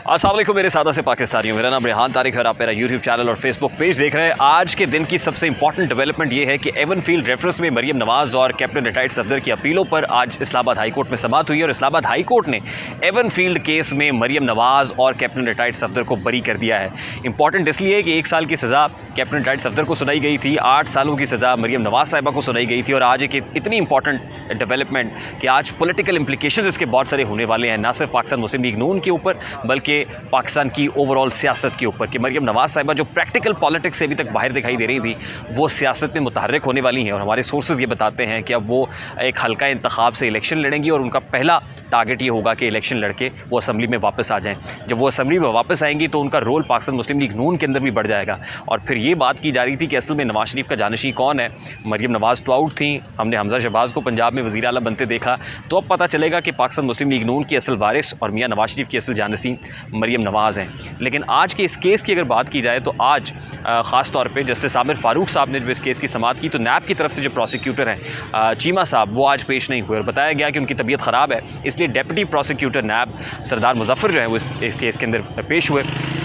अस्सलाम वालेकुम मेरे सादा से पाकिस्तानियों, मेरा नाम रेहान तारिक है और आप मेरा यूट्यूब चैनल और फेसबुक पेज देख रहे हैं। आज के दिन की सबसे इंपॉर्टेंट डेवलपमेंट ये है कि एवन फील्ड रेफरेंस में मरियम नवाज़ और कैप्टन रिटायर्ड सफदर की अपीलों पर आज इस्लामाबाद हाई कोर्ट में समाअत हुई और इस्लामाबाद हाई कोर्ट ने एवन फील्ड केस में मरियम नवाज़ और कैप्टन रिटायर्ड सफदर को बरी कर दिया है। इंपॉर्टेंट इसलिए कि 1 साल की सज़ा कैप्टन रिटायर्ड सफदर को सुनाई गई थी, 8 सालों की सज़ा मरियम नवाज़ साहिबा को सुनाई गई थी। और आज एक इतनी इंपॉर्टेंट डेवलपमेंट कि आज पॉलिटिकल इंप्लीकेशंस इसके बहुत सारे होने वाले हैं, ना सिर्फ पाकिस्तान मुस्लिम लीग नून के ऊपर बल्कि पाकिस्तान की ओवरऑल सियासत के ऊपर। कि मरियम नवाज़ साहिबा जो प्रैक्टिकल पॉलिटिक्स से अभी तक बाहर दिखाई दे रही थी वो सियासत में मुतहर्रिक होने वाली हैं। और हमारे सोर्सेज ये बताते हैं कि अब वो एक हल्का इंतखाब से इलेक्शन लड़ेंगी और उनका पहला टारगेट ये होगा कि इलेक्शन लड़के वो असम्बली में वापस आ जाएँ। जब वो असम्बली में वापस आएंगी तो उनका रोल पाकिस्तान मुस्लिम लीग नून के अंदर भी बढ़ जाएगा। और फिर ये बात की जा रही थी कि असल में नवाज शरीफ का जानशी कौन है। मरियम नवाज़ तो आउट थी, हमने हमजा शहबाज को पंजाब में वज़ीर आला बनते देखा, तो अब पता चलेगा कि पाकिस्तान मुस्लिम लीग नून की असल वारिस और मियाँ नवाज शरीफ की असल जानशीन मरियम नवाज़ हैं। लेकिन आज के इस केस की अगर बात की जाए तो आज ख़ास तौर पे जस्टिस आमिर फ़ारूक साहब ने जब इस केस की समाअत की तो नैब की तरफ से जो प्रोसिक्यूटर हैं चीमा साहब, वो आज पेश नहीं हुए और बताया गया कि उनकी तबीयत ख़राब है, इसलिए डेप्यूटी प्रोसिक्यूटर नैब सरदार मुजफ्फर जो है वो इस केस के अंदर पेश हुए।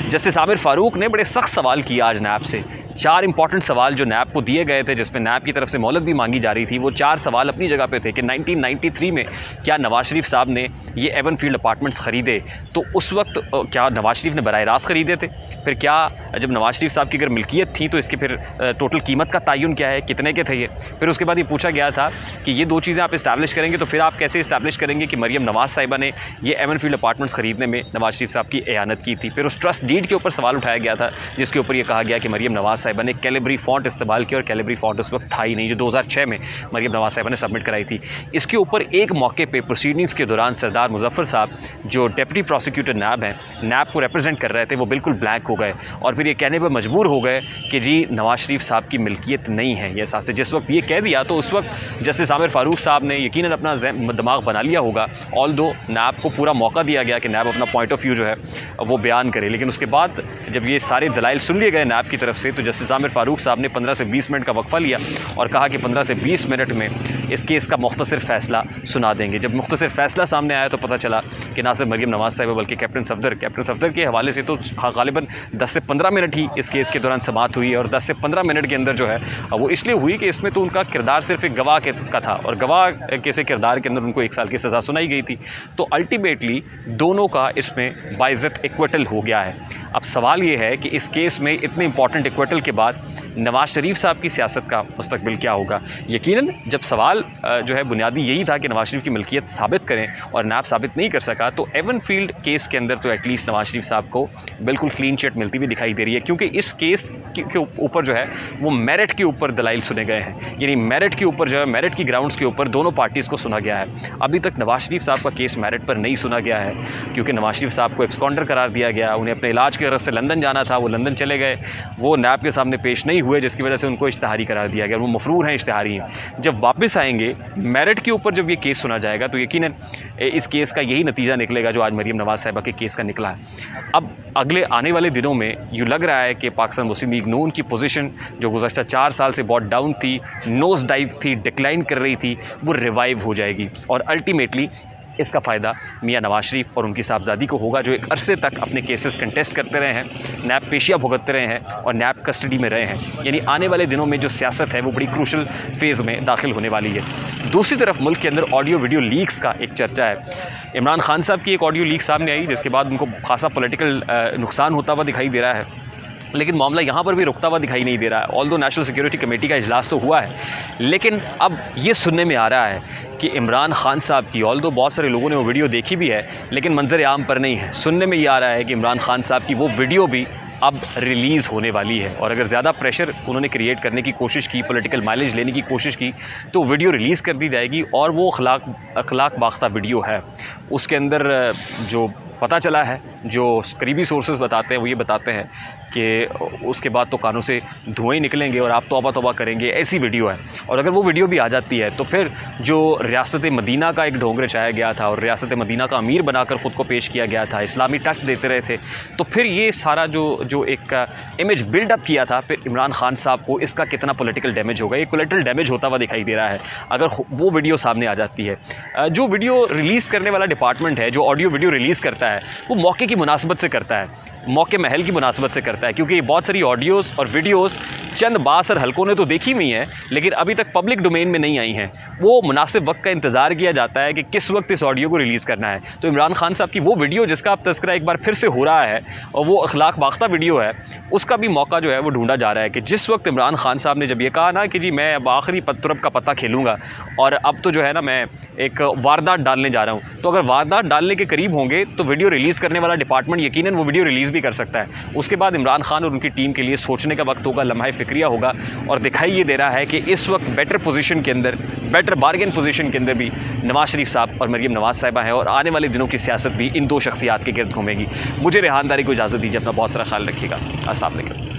जस्टिस आमिर फ़ारूक ने बड़े सख्त सवाल किए आज नैब से। 4 इंपॉर्टेंट सवाल जो नैब को दिए गए थे, जिसमें नैब की तरफ से मोहलत भी मांगी जा रही थी, वो 4 सवाल अपनी जगह पे थे कि 1993 में क्या नवाज शरीफ साहब ने ये एवन फील्ड अपार्टमेंट्स ख़रीदे, तो उस वक्त क्या नवाज शरीफ ने बराह रास्त ख़रीदे थे? फिर क्या जब नवाज शरीफ साहब की अगर मिल्कियत थी तो इसकी फिर टोटल कीमत का तयन क्या है, कितने के थे ये? फिर उसके बाद ये पूछा गया था कि ये 2 चीज़ें आप इस्टेब्लिश करेंगे तो फिर आप कैसे इस्टेब्लिश करेंगे कि मरियम नवाज़ साहिबा ने ये एवन फील्ड अपार्टमेंट्स ख़रीदने में नवाज शरीफ साहब की एयानत की थी। फिर उस ट्रस्ट डीड के ऊपर सवाल उठाया गया था, जिसके ऊपर ये कहा गया कि मरियम नवाज़ साहिबा ने कैलिब्री फ़ॉन्ट इस्तेमाल किया और कैलिब्री फ़ॉन्ट उस वक्त था ही नहीं, जो 2006 में मरियम नवाज़ साहिबा ने सबमिट कराई थी। इसके ऊपर एक मौके पे प्रोसीडिंग्स के दौरान सरदार मुजफ्फर साहब जो डेप्यूटी प्रोसिक्यूटर नैब हैं, नैब को रिप्रेजेंट कर रहे थे, वो बिल्कुल ब्लैंक हो गए और फिर ये कहने पर मजबूर हो गए कि जी नवाज शरीफ साहब की मिल्कियत नहीं है ये एहसास से। जिस वक्त ये कह दिया तो उस वक्त जस्टिस आमिर फ़ारूक साहब ने यकीनन अपना दिमाग बना लिया होगा, ऑल्दो नैब को पूरा मौका दिया गया कि नैब अपना पॉइंट ऑफ व्यू जो है वो बयान करे। लेकिन उसके बाद जब ये सारे दलाइल सुन लिए गए नैब की तरफ से तो जस्टिस आमिर फ़ारूक साहब ने 15 से 20 मिनट का वक्फ़ा लिया और कहा कि 15 से 20 मिनट में इस केस का मुख्तसर फ़ैसला सुना देंगे। जब मुख्तसर फ़ैसला सामने आया तो पता चला कि ना सिर्फ मरियम नवाज़ साहिबा बल्कि कैप्टन सफदर के हवाले से तो गालिबन 10 से 15 मिनट ही इस केस के दौरान समाअत हुई है। और 10 से 15 मिनट के अंदर जो है वो इसलिए हुई कि इसमें तो उनका किरदार सिर्फ एक गवाह का था और गवाह के से किरदार के अंदर उनको 1 साल की सज़ा सुनाई गई थी। तो अल्टीमेटली दोनों का इसमें बाइज़्ज़त एक्विटल हो गया है। अब सवाल ये है कि इस केस में इतने इंपॉर्टेंट एक्विटल के बाद नवाज शरीफ साहब की सियासत का मुस्तकबिल क्या होगा। यकीनन जब सवाल जो है बुनियादी यही था कि नवाज शरीफ की मिल्कियत साबित करें और नैब साबित नहीं कर सका, तो एवन फील्ड केस के अंदर तो एटलीस्ट नवाज शरीफ साहब को बिल्कुल क्लीन चिट मिलती हुई दिखाई दे रही है, क्योंकि इस केस के ऊपर जो है वो मेरिट के ऊपर दलाइल सुने गए हैं। यानी मेरिट के ऊपर जो है, मेरिट की ग्राउंड्स के ऊपर दोनों पार्टीज़ को सुना गया है। अभी तक नवाज शरीफ साहब का केस मेरिट पर नहीं सुना गया है, क्योंकि नवाज शरीफ साहब को एब्सकॉन्डर करार दिया गया। उन्हें अपने इलाज की गरज से लंदन जाना था, वो लंदन चले गए, वो नैब के सामने पेश नहीं हुए, जिसकी वजह से उनको इश्तिहारी करार दिया गया। वो मफरूर हैं, इश्तिहारी हैं। जब वापस आएंगे मेरिट के ऊपर जब ये केस सुना जाएगा तो यकीनन इस केस का यही नतीजा निकलेगा जो आज मरियम नवाज़ साहिबा के केस का निकला है। अब अगले आने वाले दिनों में यूँ लग रहा है कि पाकिस्तान मुस्लिम लीग नून की पोजीशन जो गुज़श्ता 4 साल से बहुत डाउन थी, नोज़ डाइव थी, डिक्लाइन कर रही थी, वो रिवाइव हो जाएगी और अल्टीमेटली इसका फ़ायदा मियाँ नवाज शरीफ और उनकी साहबजादी को होगा, जो एक अरसे तक अपने केसेस कंटेस्ट करते रहे हैं, नैब पेशियाँ भुगतते रहे हैं और नैब कस्टडी में रहे हैं। यानी आने वाले दिनों में जो सियासत है वो बड़ी क्रूशल फेज़ में दाखिल होने वाली है। दूसरी तरफ मुल्क के अंदर ऑडियो वीडियो लीक्स का एक चर्चा है। इमरान खान साहब की एक ऑडियो लीक सामने आई जिसके बाद उनको खासा पॉलिटिकल नुकसान होता हुआ दिखाई दे रहा है, लेकिन मामला यहाँ पर भी रुकता हुआ दिखाई नहीं दे रहा है। ऑल्दो नेशनल सिक्योरिटी कमेटी का इजलास तो हुआ है, लेकिन अब ये सुनने में आ रहा है कि इमरान खान साहब की, ऑल्दो बहुत सारे लोगों ने वो वीडियो देखी भी है लेकिन मंजर आम पर नहीं है, सुनने में ये आ रहा है कि इमरान खान साहब की वो वीडियो भी अब रिलीज़ होने वाली है। और अगर ज़्यादा प्रेशर उन्होंने क्रिएट करने की कोशिश की, पॉलिटिकल माइलेज लेने की कोशिश की, तो वीडियो रिलीज़ कर दी जाएगी। और वो अखलाक बाख्ता वीडियो है, उसके अंदर जो पता चला है, जो करीबी सोर्सेज बताते हैं वो ये बताते हैं कि उसके बाद तो कानों से धुएँ निकलेंगे और आप तौबा तौबा करेंगे, ऐसी वीडियो है। और अगर वो वीडियो भी आ जाती है तो फिर जो रियासत मदीना का एक ढोंग रचाया गया था और रियासत मदीना का अमीर बनाकर ख़ुद को पेश किया गया था, इस्लामी टच देते रहे थे, तो फिर ये सारा जो एक इमेज बिल्डअप किया था, फिर इमरान खान साहब को इसका कितना पॉलिटिकल डैमेज होगा, ये कोलेटरल डैमेज होता हुआ दिखाई दे रहा है अगर वो वीडियो सामने आ जाती है। जो वीडियो रिलीज़ करने वाला डिपार्टमेंट है, जो ऑडियो वीडियो रिलीज़ करता है, वो मौके की मुनासबत से करता है, मौके महल की मुनासबत से करता है, क्योंकि बहुत सारी ऑडियोज़ और वीडियोज़ चंद बासर हलकों ने तो देखी हुई हैं लेकिन अभी तक पब्लिक डोमेन में नहीं आई हैं। वो मुनासिब वक्त का इंतज़ार किया जाता है कि किस वक्त इस ऑडियो को रिलीज़ करना है। तो इमरान खान साहब की वो वीडियो जिसका अब तस्करा एक बार फिर से हो रहा है और वो अखलाक बाख्ता वीडियो है, उसका भी मौका जो है वो ढूंढा जा रहा है कि जिस वक्त इमरान खान साहब ने जब ये कहा ना कि जी मैं अब आखिरी तुरब का पता खेलूँगा और अब तो जो है ना मैं एक वारदात डालने जा रहा हूँ, तो अगर वारदात डालने के करीब होंगे तो वीडियो रिलीज़ करने वाला डिपार्टमेंट यकीनन वो वीडियो रिलीज़ भी कर सकता है। उसके बाद इमरान खान और उनकी टीम के लिए सोचने का वक्त होगा, लम्हा फ़िक्रिया होगा और दिखाई ये दे रहा है कि इस वक्त बेटर पोजीशन के अंदर, बेटर बार्गेन पोजीशन के अंदर भी नवाज़ शरीफ साहब और मरीम नवाज़ साहिबा है और आने वाले दिनों की सियासत भी इन दो शख्सियात के गिर्द घूमेगी। मुझे रेहान तारिक को इजाज़त दीजिए, अपना बहुत सारा ख्याल रखिएगा। अस्सलाम वालेकुम।